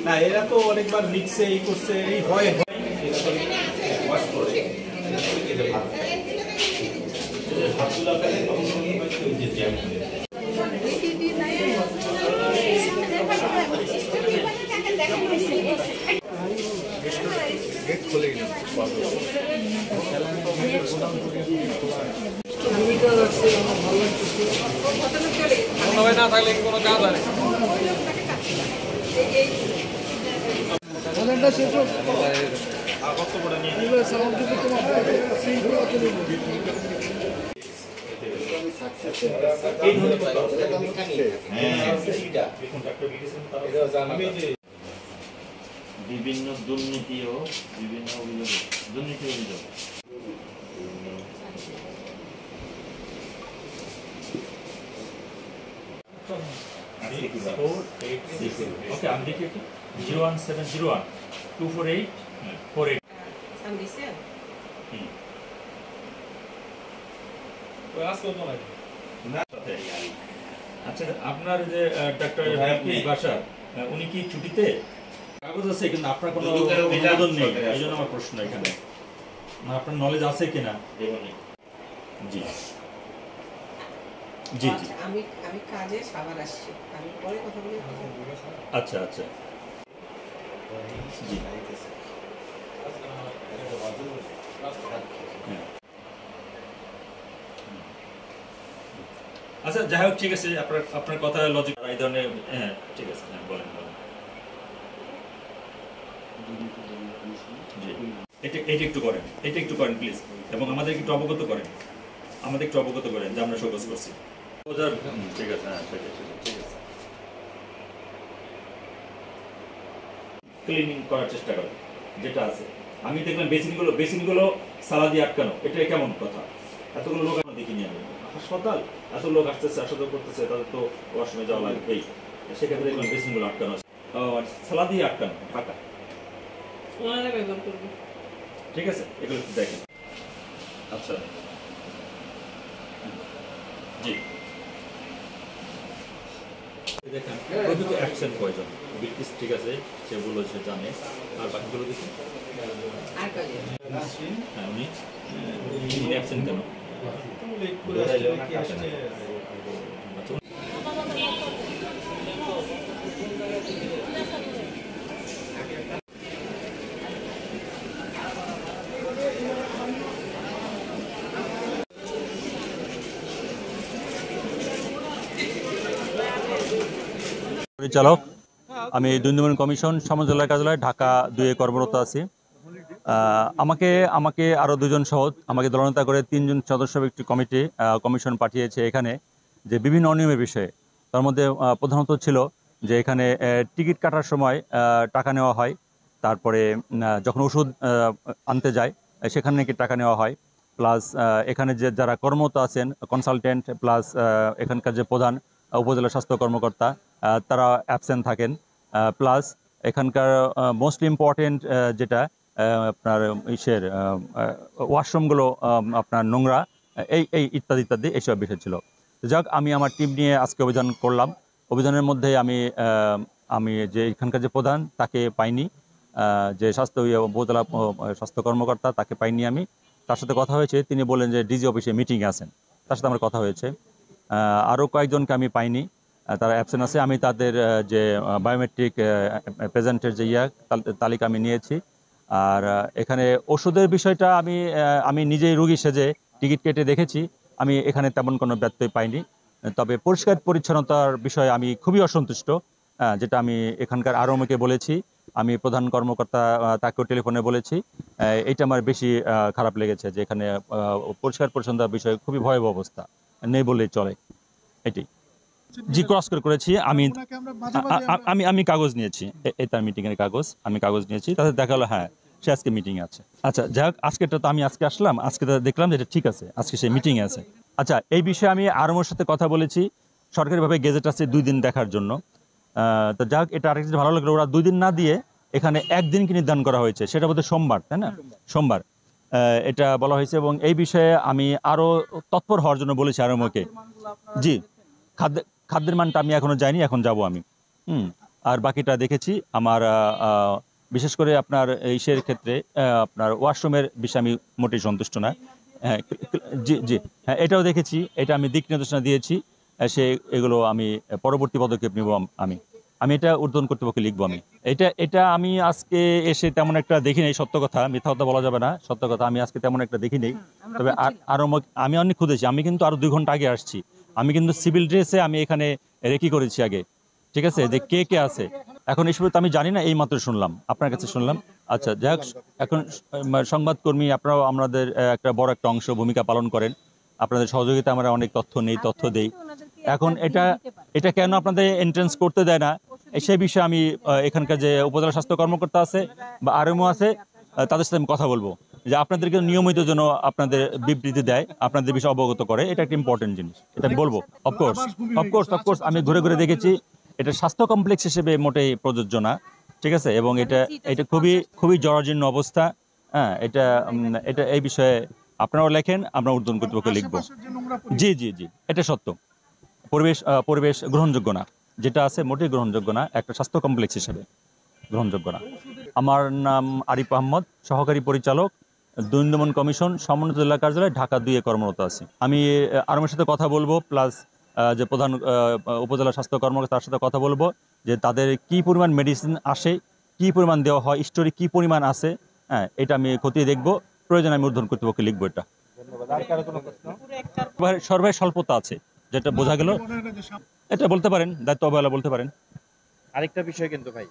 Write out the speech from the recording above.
না এরা তো অনেকবার লিখছে এই করছে এই হয় না থাকলে কোনো কাজ হয় বিভিন্ন দুর্নীতি ও বিভিন্ন অভিযোগ দুর্নীতি অভিযোগ Okay, I'm taking 01701 248 48. আচ্ছা আপনার যে ডাক্তার বাসার উনি কি ছুটিতে কাগজ আছে কিন্তু আপনার কোনো অনুমোদন নেই এই জন্য আমার প্রশ্ন এখানে আপনার নলেজ আছে কিনা জি জি জি আমি কাজে সাভার আসছি আমি পরে কথা বলি আচ্ছা আচ্ছা জি আচ্ছা যাই হোক ঠিক আছে আপনার কথা লজিক এই ধরনের হ্যাঁ ঠিক আছে হ্যাঁ বলেন এটা একটু করেন প্লিজ এবং আমাদের একটু অবগত করেন যে আমরা শোকজ করছি ঠিক আছে হ্যাঁ ঠিক আছে ক্লিনিং করার চেষ্টা করেন যেটা আছে আমি দেখলাম বেসিনগুলো সালা দিয়ে আটকানো এটা কেমন কথা এতগুলো লোক আমরা দেখিনি আমি হাসপাতাল এত লোক আসতেছে আসাদা করতেছে তাদের তো ওয়াশরুমে যাওয়া লাগবেই সেক্ষেত্রে দেখলাম বেসিনগুলো আটকানো সালা দিয়ে আটকানো ঢাকা ঠিক আছে এগুলো দেখেন আচ্ছা জি দেখেন প্রকৃত অ্যাবসেন্ট কয়জন ব্রিটিশ ঠিক আছে সেগুলো সে জানে আর বাকিগুলো দেখুন হ্যাঁ উনি অ্যাবসেন্ট কেন পরিচালক আমি দুর্নীতি কমিশন সমন্বয় কার্যালয় ঢাকা 2 কর্মরত আছি আমাকে আরো দুজন সহ আমাকে দলনেতা করে 3 জন সদস্য একটি কমিশন পাঠিয়েছে এখানে যে বিভিন্ন অনিয়মের বিষয়ে তার মধ্যে প্রধানত ছিল যে এখানে টিকিট কাটার সময় টাকা নেওয়া হয় তারপরে যখন ওষুধ আনতে যায় সেখানে নাকি টাকা নেওয়া হয় প্লাস এখানে যে যারা কর্মরত আছেন কনসালটেন্ট প্লাস এখানকার যে প্রধান উপজেলা স্বাস্থ্য কর্মকর্তা তারা অ্যাবসেন্ট থাকেন প্লাস এখানকার মোস্ট ইম্পর্টেন্ট যেটা আপনার ওয়াশরুমগুলো আপনার নোংরা এই ইত্যাদি এইসব বিষয় ছিল যাক আমি আমার টিম নিয়ে আজকে অভিযান করলাম অভিযানের মধ্যে আমি যে এখানকার যে প্রধান তাকে পাইনি যে উপজেলা স্বাস্থ্য কর্মকর্তা তাকে পাইনি আমি তার সাথে কথা হয়েছে তিনি বললেন যে ডিজি অফিসে মিটিংয়ে আছেন তার সাথে আমার কথা হয়েছে আরও কয়েকজনকে আমি পাইনি তারা অ্যাবসেন্ট আছে আমি তাদের যে বায়োমেট্রিক প্রেজেন্টের যে তালিকা আমি নিয়েছি আর এখানে ওষুধের বিষয়টা আমি নিজেই রোগী সেজে টিকিট কেটে দেখেছি আমি এখানে তেমন কোনো ব্যত্যয় পাইনি তবে পরিষ্কার পরিচ্ছন্নতার বিষয়ে আমি খুবই অসন্তুষ্ট যেটা আমি এখানকার আরএমওকে বলেছি আমি প্রধান কর্মকর্তা তাকেও টেলিফোনে বলেছি এইটা আমার বেশি খারাপ লেগেছে যে এখানে পরিষ্কার পরিচ্ছন্নতার বিষয়ে খুবই ভয়াবহ অবস্থা নেই বললেই চলে এটাই জি ক্রস করেছি আমি কাগজ নিয়েছি তার মিটিংয়ের কাগজ আমি কাগজ নিয়েছি তাদের দেখা হলো হ্যাঁ সে আজকে মিটিংয়ে আছে আচ্ছা যাই হোক আজকেটা তো আমি আজকে আসলাম আজকে দেখলাম যে এটা ঠিক আছে আজকে সে মিটিংয়ে আছে আচ্ছা এই বিষয়ে আমি আরএমওর সাথে কথা বলেছি সরকারিভাবে গেজেট আছে 2 দিন দেখার জন্য তো যাক এটা আরেকটা ভালো লাগলো ওরা 2 দিন না দিয়ে এখানে একদিনকে নির্ধারণ করা হয়েছে সেটা বোধহয় সোমবার তাই না সোমবার এটা বলা হয়েছে এবং এই বিষয়ে আমি আরও তৎপর হওয়ার জন্য বলেছি আরএমওকে। জি, খাদ্যের মানটা আমি এখনো যাইনি, এখন যাব আমি। আর বাকিটা দেখেছি আমার বিশেষ করে আপনার ইসের ক্ষেত্রে আপনার ওয়াশরুমের বিষয়ে আমি মোটেই সন্তুষ্ট না। হ্যাঁ, জি জি, হ্যাঁ এটাও দেখেছি, এটা আমি দিক নির্দেশনা দিয়েছি। এগুলো আমি পরবর্তী পদক্ষেপ নিব। আমি এটা ঊর্ধ্বতন কর্তৃপক্ষে লিখবো। এটা আমি আজকে এসে তেমন একটা দেখি নাই, সত্য কথা, মিথ্যা কথা বলা যাবে না, সত্য কথা, আমি আজকে তেমন একটা দেখি নেই। তবে আরও আমি অনেক খুঁজেছি, আমি কিন্তু আরও 2 ঘন্টা আগে আসছি। আমি কিন্তু সিভিল ড্রেসে আমি এখানে রেকি করেছি আগে, ঠিক আছে, যে কে কে আছে। এখন এই সময় তো আমি জানি না, এই মাত্র শুনলাম, আপনার কাছে শুনলাম। আচ্ছা যাই হোক, এখন সংবাদকর্মী আপনারাও আমাদের একটা বড় একটা অংশ ভূমিকা পালন করেন, আপনাদের সহযোগিতা আমরা অনেক তথ্য নেই, তথ্য দেই। এখন এটা কেন আপনাদের এন্ট্রেন্স করতে দেয় না, সেই বিষয়ে আমি এখানকার যে উপজেলা স্বাস্থ্য কর্মকর্তা আছে বা আরএমও আছে তাদের সাথে আমি কথা বলবো, যে আপনাদেরকে নিয়মিত যেন আপনাদের বিবৃতি দেয়, আপনাদের বিষয়ে অবগত করে। এটা একটা ইম্পর্টেন্ট জিনিস, এটা আমি বলবো। অফকোর্স আমি ঘুরে ঘুরে দেখেছি, এটা স্বাস্থ্য কমপ্লেক্স হিসেবে মোটেই প্রযোজ্য না, ঠিক আছে, এবং এটা খুবই জরাজীর্ণ অবস্থা। হ্যাঁ, এটা এই বিষয়ে আপনারাও লেখেন, আমরা ঊর্ধ্বতন কর্তৃপক্ষ লিখবো। জি, এটা সত্য। পরিবেশ গ্রহণযোগ্য না, যেটা আছে মোটেই গ্রহণযোগ্য না, একটা স্বাস্থ্য কমপ্লেক্স হিসেবে গ্রহণযোগ্য না। আমার নাম আরিফ আহমদ, সহকারী পরিচালক, দুর্নীতি দমন কমিশন, সমন্বিত জেলা কার্যালয়, ঢাকা 2-এ কর্মরত আছি। আমি আরএমের সাথে কথা বলবো, প্লাস যে প্রধান উপজেলা স্বাস্থ্য কর্মকর্তা তার সাথে কথা বলবো, যে তাদের কি পরিমাণ মেডিসিন আসে, কি পরিমাণ দেওয়া হয়, স্টোরে কি পরিমাণ আছে, হ্যাঁ এটা আমি খতিয়ে দেখবো, প্রয়োজনে আমি ঊর্ধ্বতন কর্তৃপক্ষে লিখবো। এটা সর্বায় স্বল্পতা আছে, যেটা বোঝা গেল, এটা বলতে পারেন, দায়িত্ব অবহেলা বলতে পারেন। আরেকটা বিষয় কিন্তু ভাই,